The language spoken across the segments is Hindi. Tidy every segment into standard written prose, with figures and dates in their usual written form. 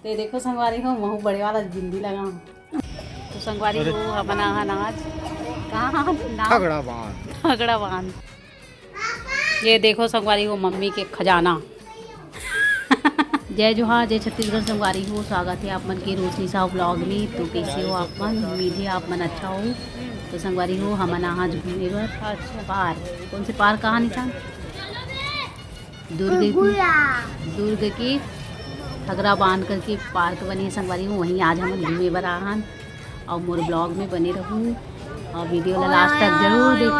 तो देखो संगवारी हो महू बड़े वाला बिंदी लगा हूँ। तो संगवारी हो अपना अनाज कहाँ ठगड़ा बांध ठगड़ा बांध। ये देखो संगवारी हो मम्मी के खजाना। जय जोहार जय छत्तीसगढ़ संगवारी हो, स्वागत है आप मन के रोशनी साहब ब्लॉग में। तो कैसे हो आप मन? उम्मीद है आप मन अच्छा हो। तो संगवारी हो हम आज घूमने पर अच्छा पार कौन से पार कहाँ निशान दुर्ग की ठगरा बांध करके पार्क बनी है संगवारी हो, वहीं आज हम घूमे बर आहन। और मोर ब्लॉग में बने रहूँ और वीडियो ला लास्ट तक जरूर देखो।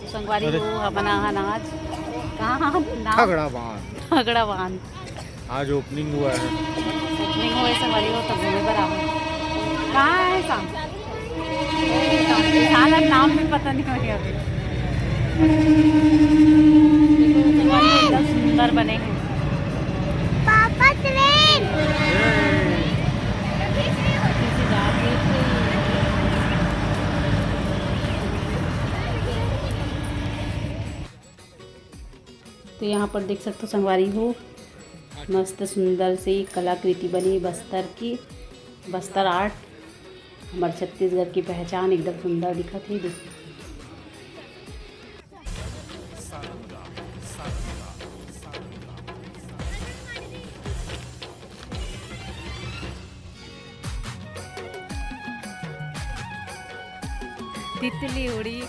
संगवारी हो अपना अनाज कहाँ ठगड़ा बांध आज ओपनिंग हुआ है। ओपनिंग हुआ संगवारी हो तब घूमे पर आओ। कहाँ है शाम नाम भी पता नहीं हो अभी। एकदम सुंदर बने हैं। पापा ट्रेन तो यहाँ पर देख सकते हो संगवारी हो मस्त सुंदर सी कलाकृति बनी बस्तर की। बस्तर आर्ट हमारे छत्तीसगढ़ की पहचान एकदम सुंदर दिखत है। देखो तितली उड़ी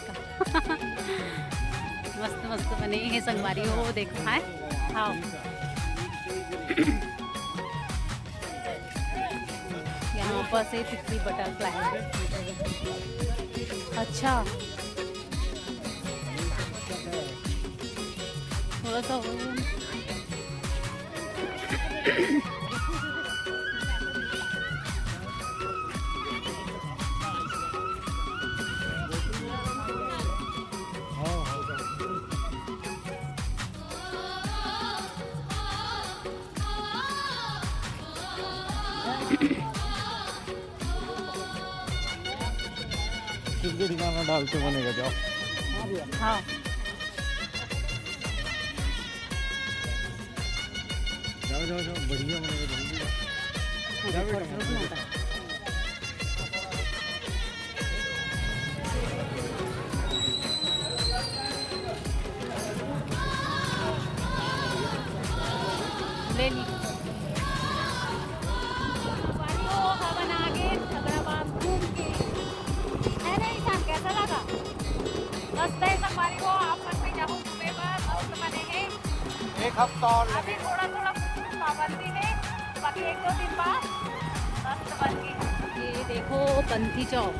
मस्त मस्त बने हैं संगवारी हो। देखो है हाँ यहाँ पर से तितली बटरफ्लाई। अच्छा थोड़ा सा ठिकाना डालते बनेगा जाओ। हाँ जाओ जाओ जाओ बढ़िया बनेगा। ले ली कैसा लगा? मस्त है संगवारी हो। आप मन में जाओ घूमे पर मस्त बने हैं। एक हफ्ता और अभी थोड़ा थोड़ा पाबंदी है, बाकी एक दो दिन बाद मस्त बन गई। ये देखो पंथी चौक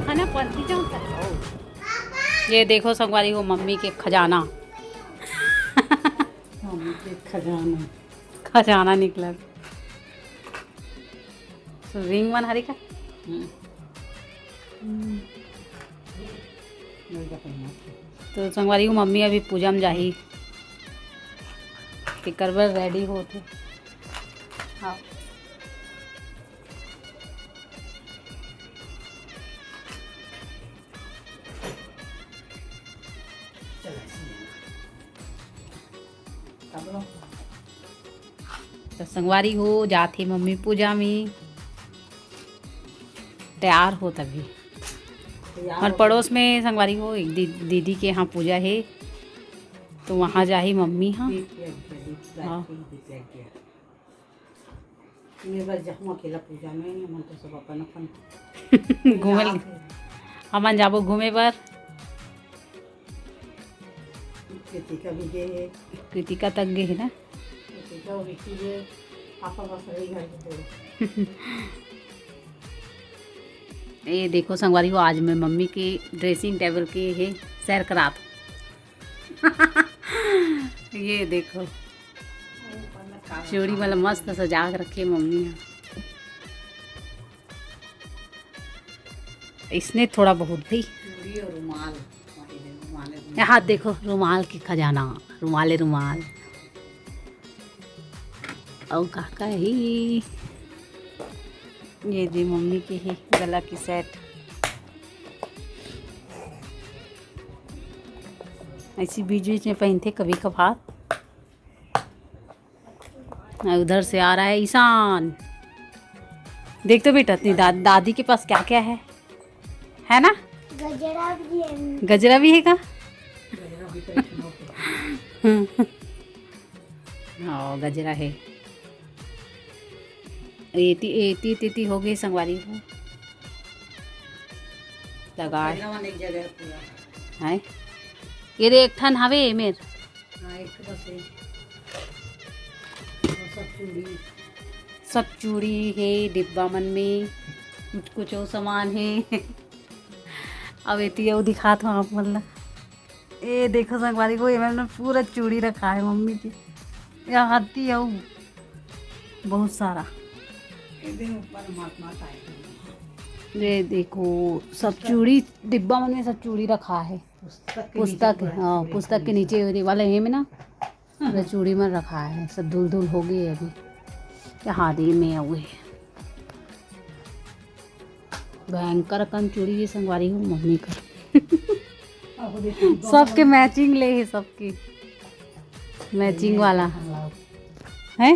है ना, पंथी चौक है। ये देखो संगवारी हो मम्मी के खजाना। मम्मी के खजाना निकला। तो रिंग वन हरी का तो संगवारी को मम्मी अभी पूजा में जाही टिकर बर रेडी होते। हाँ तो संगवारी हो जाते मम्मी पूजा में तैयार हो तभी। और पड़ोस में संगवारी हो एक दीदी के यहाँ पूजा है तो वहाँ जाही मम्मी। हाँ हाँ घूमे हमन जाबो घूमे पर। कृतिका तक गए है ना। ये देखो संगवारी हो आज मैं मम्मी की ड्रेसिंग टेबल की है सैर करा। ये देखो चूड़ी वाला मस्त सजा के रखी है मम्मी। इसने थोड़ा बहुत भी। यहाँ देखो रुमाल की खजाना, रुमाल रुमाल और काका ही। ये जी मम्मी की ही गला की सेट। ऐसी बीच बीच में पहनते कभी कभार। उधर से आ रहा है ईशान। देख तो बेटा अपनी दादी के पास क्या क्या है ना? गजरा भी है। गजरा भी है का? हाँ गजरा है। एती हो गई संगवारी को लगा है। ये रे एक ठन हवे मेर सब चूड़ी है डिब्बा मन में। कुछ और सामान है। अब एती वो दिखात हूँ आप मतलब। ये देखो संगवारी को ये मैंने पूरा चूड़ी रखा है मम्मी की। यहाँ हाथी है बहुत सारा। ये देखो सब चूड़ी डिब्बा मन में सब चूड़ी रखा है। पुस्तक हाँ पुस्तक के नीचे वाले है में ना चूड़ी में रखा है। सब धुल धुल हो गई अभी। यहाँ दी में हुए भयंकर कम चूड़ी ये संगवारी हूँ मम्मी का। सबके मैचिंग ले है, सबकी मैचिंग वाला है।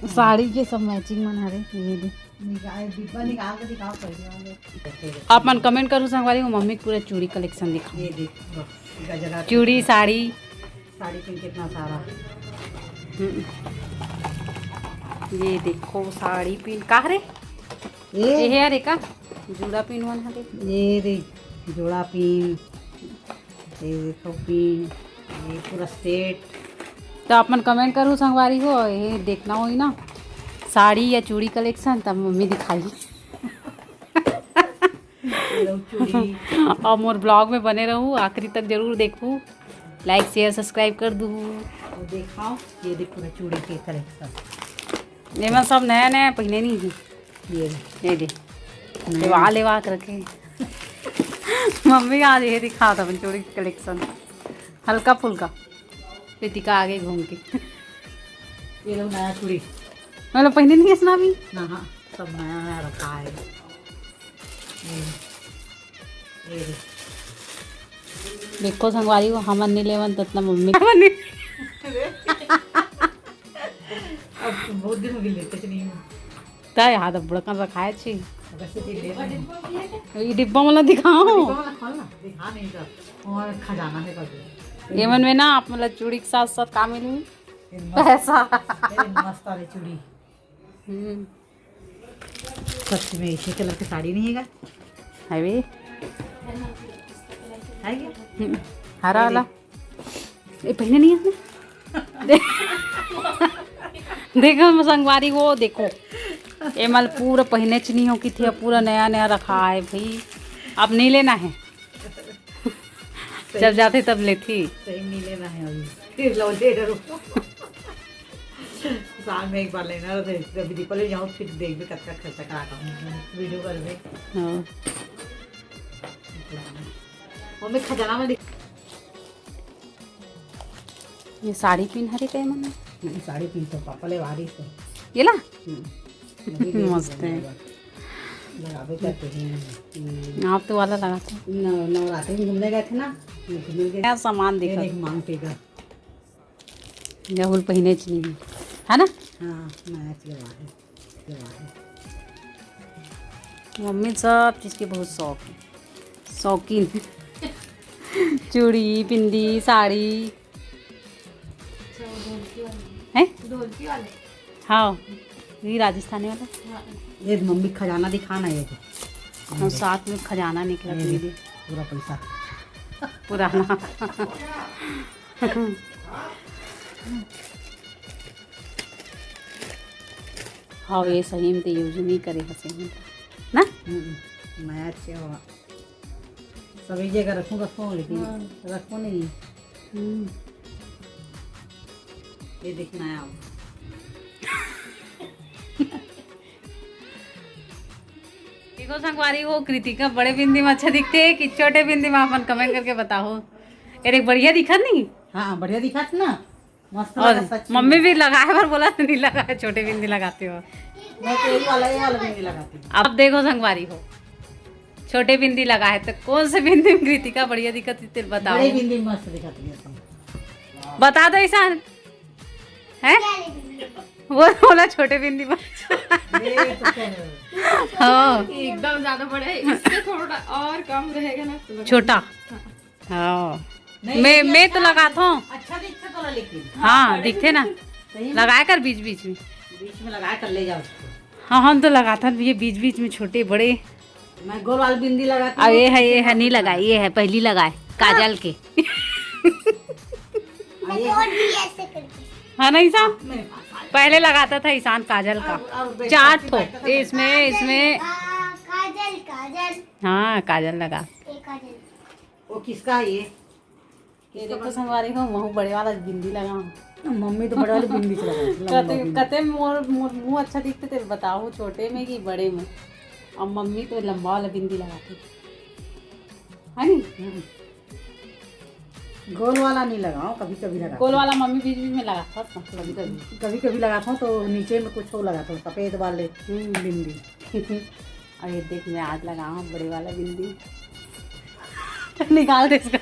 साड़ी के सब मैचिंग बना रहे। ये भी आप मन कमेंट करो संगवारी हूँ मम्मी पूरा चूड़ी कलेक्शन दिखा। ये देखो चूड़ी साड़ी पिन कितना सारा। ये देखो साड़ी पिन का रे ये है अरे का जूड़ा पिन वन है। ये रे जोड़ा पिन, ये देखो पिन, ये पूरा सेट। तो आप मन कमेंट करो संगवारी हो ये देखना हो ना साड़ी या चूड़ी कलेक्शन तब मम्मी दिखाई। और मोर ब्लॉग में बने रहूँ आखिरी तक जरूर देखूँ। लाइक शेयर सब्सक्राइब कर दूँ। और दिखाओ ये देखो पूरा चूड़ी के कलेक्शन। ये मैं सब नया नया पहने नहीं है। ये दे लेवा के रखे। मम्मी आज ये दिखा था चूड़ी कलेक्शन हल्का फुल्का। प्रीतिका आगे घूम के ये लोग नया चूड़ी मतलब पहने नहीं है सुना भी ना। हाँ सब नया नया रखा है। ये देखो संगवारी को हम नहीं लेवन ततना मम्मी अब बहुत दिन हो गए लेते नहीं हूँ। ताई हाथ बड़कन रखाए छी। वैसे भी ले ये डिब्बा वाला दिखाओ। दिखा नहीं कर और खजाना है कभी। ये मन में ना आप मतलब चूड़ी के साथ साथ का मिलूँ पैसा। मस्त वाली चूड़ी। सच में इसी कलर की साड़ी नहीं है है वे है क्या? हरा वाला ये पहने नहीं है। देखो संगवारी वो देखो ये मल पूरा पहने च नहीं हो कि थी पूरा नया नया रखा है भाई। अब नहीं लेना है। जब जाते तब लेती। सही नहीं लेना है अभी फिर लो ले डरो। साल में एक बार लेना है। जब दीपावली जाऊँ फिर देख भी कच्चा खर्चा कराता हूँ वीडियो कर दे। हाँ और मैं खजाना में ये साड़ी पिन हरी कहे मन नहीं साड़ी पिन तो पापा ले वारी से ये ला मस्त है। लगावे करते हैं। आप तो वाला लगा था नवरात्रि में घूमने गए थे ना मिल गए। क्या सामान देखा एक मांग टेगा राहुल पहने च नहीं है ना। हाँ नया चलवा है। मम्मी सब चीज़ के बहुत शौक है शौकीन। चूड़ी बिंदी साड़ी है। हाँ ये राजस्थानी वाला। ये मम्मी खजाना दिखाना है। और साथ में खजाना निकला दीदी पूरा पैसा पुराना। हाँ ये सही में तो यूज नहीं करे हसे ना। मैं अच्छे हो सभी जगह रखूँ लेकिन रखूँ नहीं। ये देखना है देखो संगवारी हो, कृतिका बड़े बिंदी में अच्छा दिखते है कि छोटे बिंदी में? अपन कमेंट करके बताओ। अरे बढ़िया दिखत नहीं? हाँ बढ़िया दिखा था ना, मस्त और लगा सच में। मम्मी भी लगाए पर बोला नहीं लगाए, छोटे बिंदी लगाते हो। मैं तो ये वाला बिंदी लगाती हूँ। अब देखो संगवारी हो, छोटे बिंदी लगाए तो कौन से बिंदी में कृतिका बढ़िया दिखती तेरे बताओ। बड़े बिंदी में मस्त दिखाती है। बता दो ऐसा है, वो बोला छोटे बिंदी में। ये तो क्या है? हाँ एकदम ज्यादा बड़ा है, इससे थोड़ा और कम रहेगा ना तो छोटा। हाँ नहीं, मैं तो लगाता हूँ। अच्छा दिखता तो लेकिन हाँ दिखते ना, सही में लगाया कर बीच बीच में। बीच में लगा कर ले जाओ उसको। हाँ हम तो लगाता ये बीच बीच में छोटे बड़े। मैं गोल वाली बिंदी लगाती अब हूँ। ये है नहीं लगाई, ये है पहली लगाए काजल के। और भी ऐसे करके हाँ नहीं ईशान, मेरे पास पहले लगाता था ईशान काजल का और बेटा 4 ठो बैठा था। इसमें। काजल काजल हाँ काजल लगा। एक काजल वो किसका है ये? ये देखो संगवारी को मुँह बड़े वाला बिंदी लगा। मम्मी तो बड़े वाली बिंदी से लगाती कते मोर मुँह अच्छा दिखते तेरे बताओ, छोटे में कि बड़े में? और मम्मी तो लंबा वाला बिंदी लगाती है नहीं? गोल वाला नहीं लगाओ, कभी कभी लगाओ। गोल वाला मम्मी बीच बीच में लगाता था कभी कभी। कभी कभी लगाता हूँ तो नीचे में कुछ और लगाता हूँ, सफेद वाले बिंदी। और ये देख मैं आज लगा हूँ बड़े वाला बिंदी। निकाल दे इसका।